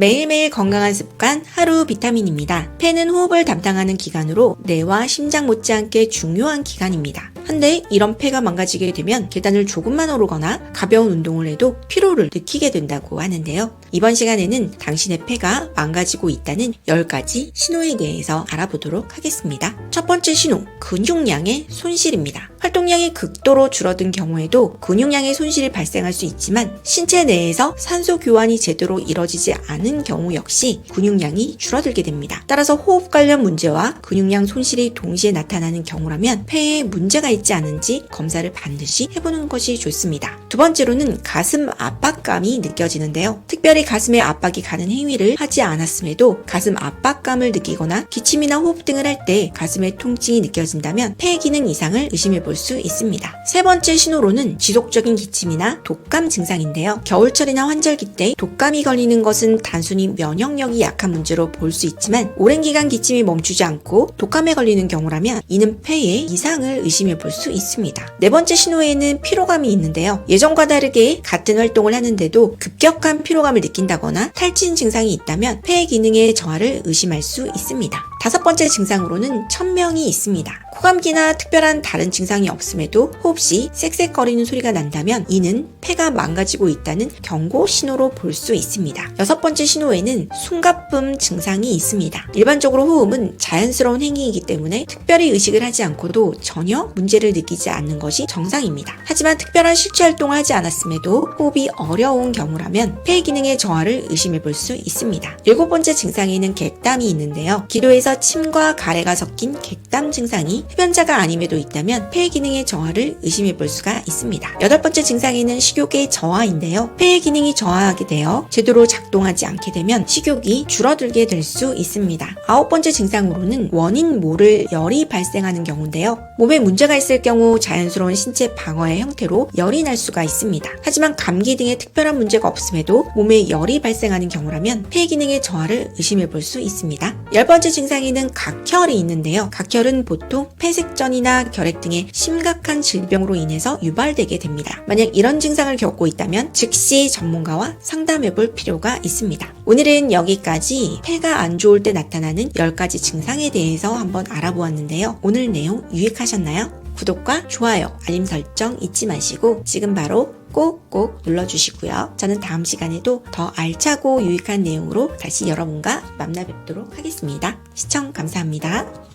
매일매일 건강한 습관 하루 비타민입니다. 폐는 호흡을 담당하는 기관으로 뇌와 심장 못지않게 중요한 기관입니다. 한데 이런 폐가 망가지게 되면 계단을 조금만 오르거나 가벼운 운동을 해도 피로를 느끼게 된다고 하는데요. 이번 시간에는 당신의 폐가 망가지고 있다는 10가지 신호에 대해서 알아보도록 하겠습니다. 첫 번째 신호, 근육량의 손실입니다. 활동량이 극도로 줄어든 경우에도 근육량의 손실이 발생할 수 있지만 신체 내에서 산소 교환이 제대로 이뤄지지 않은 경우 역시 근육량이 줄어들게 됩니다. 따라서 호흡 관련 문제와 근육량 손실이 동시에 나타나는 경우라면 폐에 문제가 있지 않은지 검사를 반드시 해보는 것이 좋습니다. 두 번째로는 가슴 압박감이 느껴지는데요. 특별히 가슴에 압박이 가는 행위를 하지 않았음에도 가슴 압박감을 느끼거나 기침이나 호흡 등을 할 때 가슴에 통증이 느껴진다면 폐 기능 이상을 의심해 볼 수 있습니다. 세 번째 신호로는 지속적인 기침이나 독감 증상인데요. 겨울철이나 환절기 때 독감이 걸리는 것은 단순히 면역력이 약한 문제로 볼 수 있지만 오랜 기간 기침이 멈추지 않고 독감에 걸리는 경우라면 이는 폐에 이상을 의심해 볼 수 있습니다. 네 번째 신호에는 피로감이 있는데요. 예전과 다르게 같은 활동을 하는데도 급격한 피로감을 느낀다거나 탈진 증상이 있다면 폐 기능의 저하를 의심할 수 있습니다. 다섯 번째 증상으로는 천명이 있습니다. 코감기나 특별한 다른 증상이 없음에도 호흡 시 쌕쌕거리는 소리가 난다면 이는 폐가 망가지고 있다는 경고 신호로 볼 수 있습니다. 여섯 번째 신호에는 숨가쁨 증상이 있습니다. 일반적으로 호흡은 자연스러운 행위이기 때문에 특별히 의식을 하지 않고도 전혀 문제를 느끼지 않는 것이 정상입니다. 하지만 특별한 실제 활동을 하지 않았음에도 호흡이 어려운 경우라면 폐 기능의 저하를 의심해 볼 수 있습니다. 일곱 번째 증상에는 객담이 있는데요. 기도에서 침과 가래가 섞인 객담 증상이 흡연자가 아님에도 있다면 폐 기능의 저하를 의심해 볼 수가 있습니다. 여덟 번째 증상에는 식욕의 저하인데요. 폐의 기능이 저하하게 되어 제대로 작동하지 않게 되면 식욕이 줄어들게 될 수 있습니다. 아홉 번째 증상으로는 원인 모를 열이 발생하는 경우인데요. 몸에 문제가 있을 경우 자연스러운 신체 방어의 형태로 열이 날 수가 있습니다. 하지만 감기 등의 특별한 문제가 없음에도 몸에 열이 발생하는 경우라면 폐 기능의 저하를 의심해 볼 수 있습니다. 열 번째 증상에는 각혈이 있는데요. 각혈은 보통 폐색전이나 결핵 등의 심각한 질병으로 인해서 유발되게 됩니다. 만약 이런 증상을 겪고 있다면 즉시 전문가와 상담해 볼 필요가 있습니다. 오늘은 여기까지 폐가 안 좋을 때 나타나는 10가지 증상에 대해서 한번 알아보았는데요. 오늘 내용 유익하셨나요? 구독과 좋아요, 알림 설정 잊지 마시고 지금 바로 꼭꼭 눌러주시고요. 저는 다음 시간에도 더 알차고 유익한 내용으로 다시 여러분과 만나 뵙도록 하겠습니다. 시청 감사합니다.